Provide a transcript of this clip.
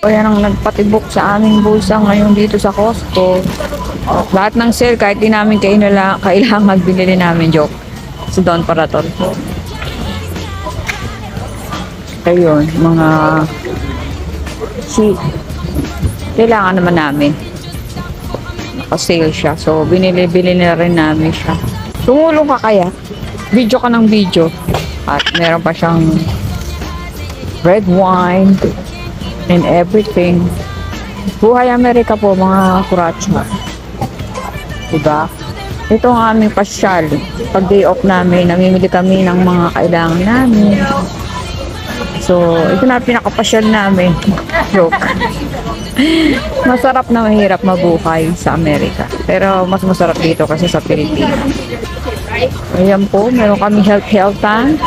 O yan ang nagpatibok sa aming bulsa ngayon dito sa Costco. Lahat ng sale, kahit di namin kailangan binili namin, joke. So, doon para to. Ayun, mga kailangan naman namin. Naka-sale siya. So, binili na rin namin siya. Tumulong ka kaya? Video ka ng video. At meron pa siyang red wine and everything. Buhay Amerika po, mga kuratsa. Diba? Ito ang aming pasyal. Pag day off namin, namimili kami ng mga kailangan namin. So, ito na pinakapasyal namin. Joke. Masarap na mahirap mabuhay sa Amerika. Pero mas masarap dito kasi sa Pilipinas. Ayan po, meron kami health tank.